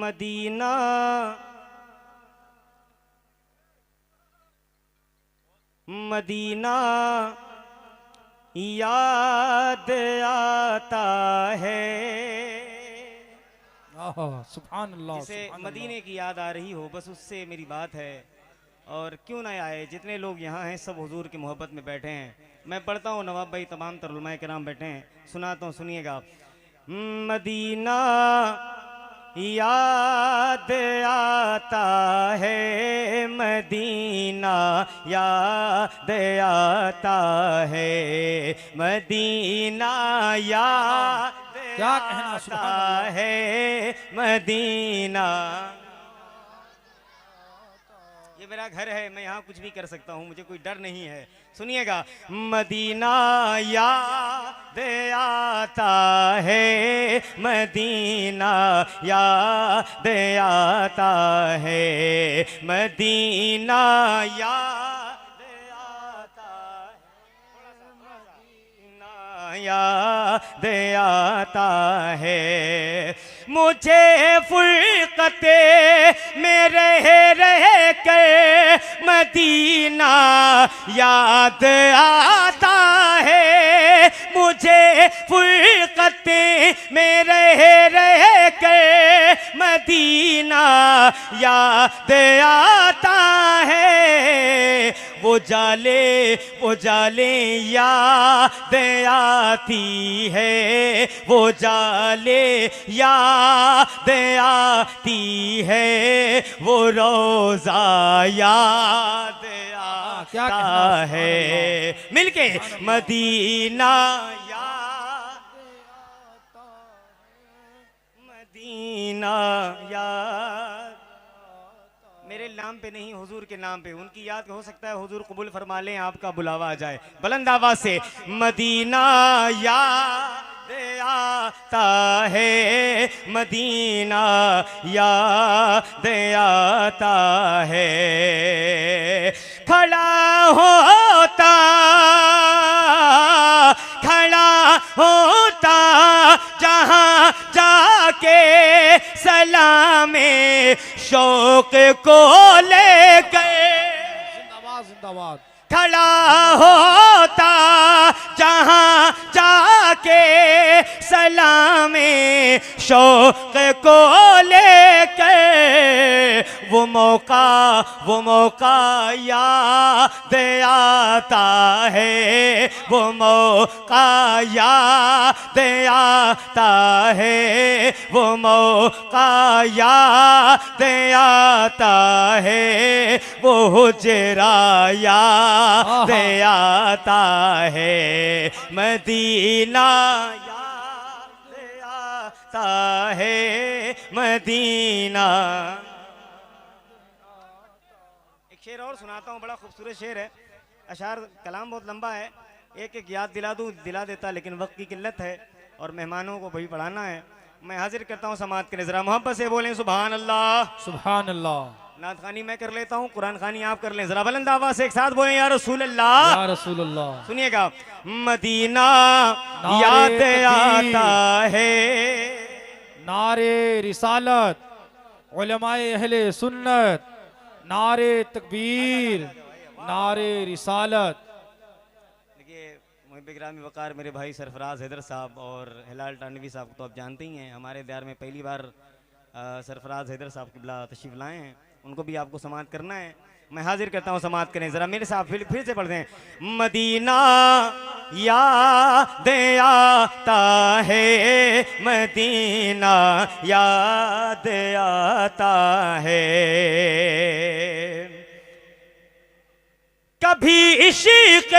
Medina Medina याद आता है। सुभान अल्लाह। जिसे मदीने की याद आ रही हो बस उससे मेरी बात है। और क्यों ना आए, जितने लोग यहाँ हैं सब हुजूर की मोहब्बत में बैठे हैं। मैं पढ़ता हूँ, नवाब भाई तमाम तर उलमाए किराम बैठे हैं, सुनाता हूँ, सुनिएगा। मदीना याद आता है, मदीना याद आता है, मदीना याद क्या कहना, आता है, मदीना। ये मेरा घर है, मैं यहाँ कुछ भी कर सकता हूँ, मुझे कोई डर नहीं है। सुनिएगा। मदीना याद आता है, मदीना याद आता है, मदीना याद आता है, मदीना याद आता है। मुझे फुरकते में रह कर मदीना याद आता है, मुझे फुरकते में रह कर मदीना याद आता है। वो जाले याद आती है, वो जाले याद आती है, वो रोजा याद आता है। मिलके मदीना याद मदीना याद। मेरे नाम पे नहीं, हुजूर के नाम पे, उनकी याद हो सकता है हुजूर कबूल फरमा लें, आपका बुलावा आ जाए। बुलंद आवाज से मदीना याद आता है, मदीना याद आता है। खड़ा होता जहां जाके सलामे शौक को लेकर, जिंदाबाद जिंदाबाद। खड़ा होता जहां जाके सलामे शौक को लेकर, वो मौका याद आता है, वो मौका याद आता है, वो मौका याद आता है, वो हुजरा याद आता है, मदीना याद आता है, मदीना। एक शेर और सुनाता हूँ, बड़ा खूबसूरत शेर है। अशार कलाम बहुत लंबा है, एक एक याद दिला देता, लेकिन वक्त की किल्लत है और मेहमानों को भी पढ़ाना है। मैं हाजिर करता हूँ समात के नजरा, मोहब्बत से बोलें सुभान अल्लाह। सुभान अल्लाह। नात खानी मैं कर लेता हूँ, कुरान खानी आप कर लें। जरा बुलंद आवाज से एक साथ बोलें या रसूल अल्लाह, या रसूल अल्लाह। सुनिएगा। मदीना याद आता है, नारे रिसालत, उलमाए अहले सुन्नत, नारे तकबीर, नारे रिसालत। देखिए मुहिब गिरामी वकार मेरे भाई सरफराज हैदर साहब और हिलाल टानवी साहब को तो आप जानते ही हैं, हमारे दयार में पहली बार सरफराज हैदर साहब किबला तशरीफ लाए हैं, उनको भी आपको समात करना है। मैं हाजिर करता हूँ, समात करें जरा मेरे साथ, फिर से पढ़ते हैं। मदीना याद आता है, मदीना याद आता है। कभी इश्क़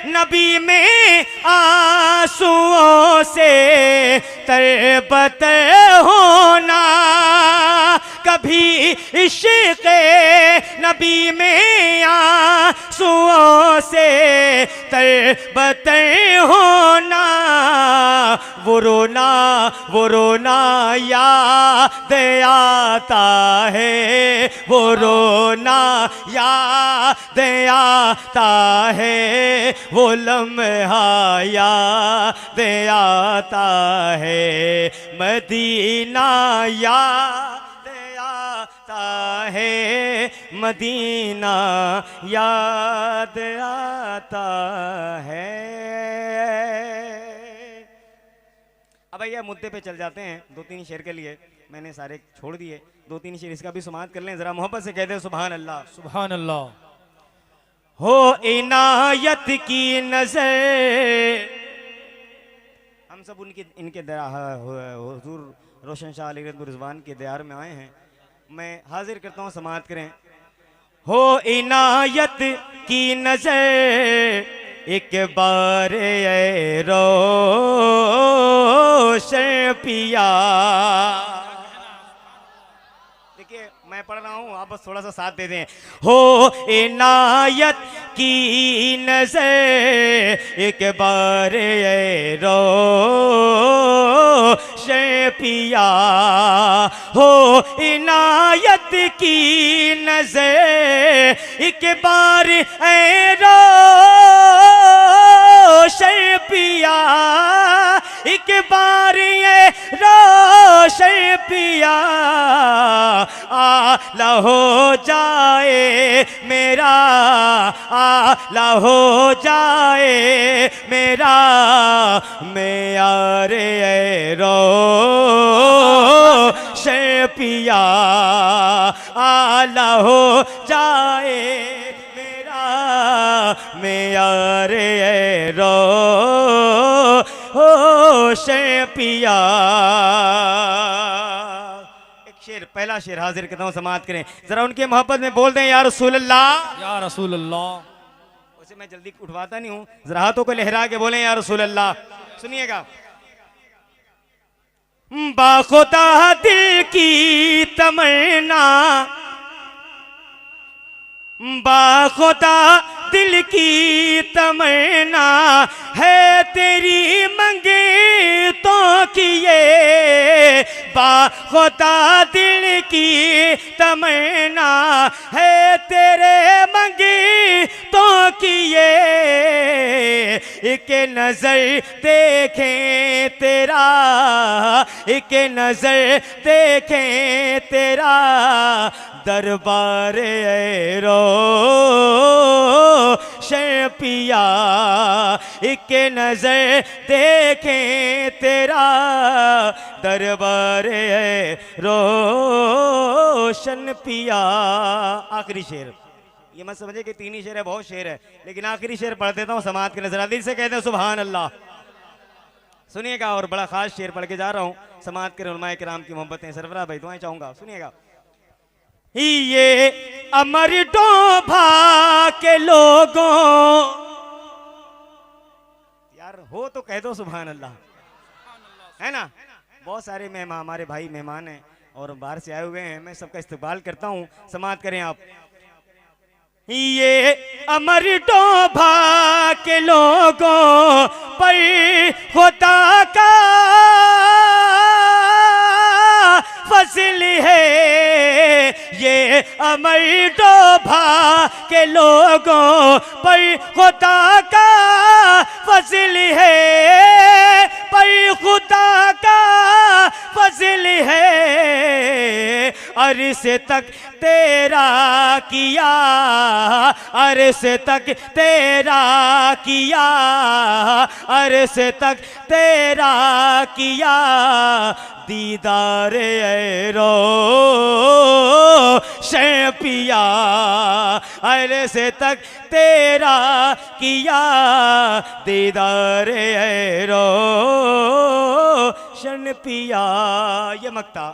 नबी में आंसुओं से तरबतर होना, कभी इश्क़ नबी में आंसुओं से तरबतर होना, वो रोना याद आता है, वो रोना याद आता है, वो लम्हा याद आता है, मदीना याद आता है, मदीना याद आता है। अब भैया मुद्दे पे चल जाते हैं। दो तीन शेर के लिए मैंने सारे छोड़ दिए, दो तीन शेर इसका भी समाअत कर लें। जरा मोहब्बत से कहते हैं सुभान अल्लाह। सुभान अल्लाह। हो इनायत की नजर, हम सब इनके हुजूर रोशन शाह अली रिजवान के दयार में आए हैं। मैं हाजिर करता हूँ, समाअत करें। हो इनायत की नजर एक बार ऐ रोशन पिया। देखिए मैं पढ़ रहा हूँ, आप बस थोड़ा सा साथ दे दें। हो इनायत की नजर एक बार ऐ रोशन पिया, हो इनायत की नजर एक बार ऐ रोशन पिया, एक बार ये रोशन पिया, आला हो जाए मेरा, आला हो जाए मेरा, मैं यार ऐ रोशन पिया, आला हो जाए मेरा, मैं यार ऐ रोशन पिया। शेर, पहला शेर हाजिर करता हूँ, समाअत करें। जरा उनके मोहब्बत में बोल दें या रसूल अल्लाह, या रसूल अल्लाह। वैसे मैं जल्दी उठवाता नहीं हूँ, जरा हाथों को लहरा के बोलें या रसूल अल्लाह। सुनिएगा। बाखुदा दिल की तमन्ना, बाखुदा दिल की तमन्ना है तेरी मंगतों की ये, बाखुदा दिल की तमन्ना है तेरे मंगतों की ये, एक नजर देखें तेरा, एक नजर देखें तेरा, दरबार ऐ रोशन पिया, एक नजर देखें तेरा, दरबार ऐ रोशन पिया। आखिरी शेर, ये मत समझे कि तीन ही शेर है, बहुत शेर है, लेकिन आखिरी शेर पढ़ देता हूँ, समाअत के नजर दिल से कहते हैं सुभान अल्लाह। सुनिएगा, और बड़ा खास शेर पढ़ के जा रहा हूँ, समाअत के उलमाए किराम की मोहब्बतें, सरफराज भाई दुआएं चाहूंगा। सुनिएगा। ये अमर डोभा के लोगों, यार हो तो कह दो सुभान अल्लाह, है ना। बहुत सारे मेहमान, हमारे भाई मेहमान हैं और बाहर से आए हुए हैं, मैं सबका इस्तकबाल करता हूँ, समाअत करें आप। ये अमर डोभा के लोगों पर खुदा का फजल है, ये अमर डोभा के लोगों पर खुदा का फजल है, पर खुदा का फजल है, अर्श तक तेरा किया, अर्श तक तेरा किया, अर्श तक तेरा किया, दीदार ऐ रोशन पिया, अर्श तक तेरा किया, दीदार ऐ रोशन पिया। ये मक्ता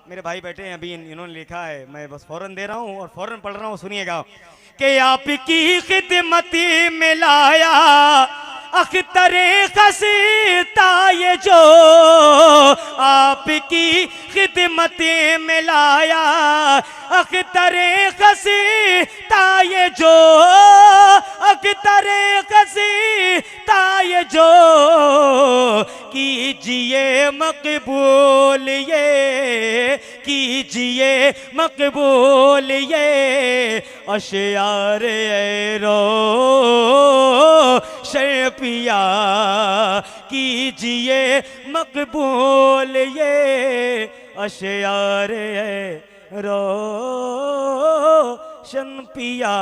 मेरे भाई बैठे हैं, अभी इन्होंने लिखा है, मैं बस फौरन दे रहा हूँ और फौरन पढ़ रहा हूँ। सुनिएगा कि आपकी खिदमत में लाया अख्तरे खस्ता ये जो, आपकी खिदमत खिदमतें में लाया अख्तरे खसी ताये जो, अख्तरे खसी ताये जो, कीजिए मकबूल ये, कीजिए मकबूल ये अशयार रो शर्पिया, कीजिए मकबूल ये अशयार रो शन पिया।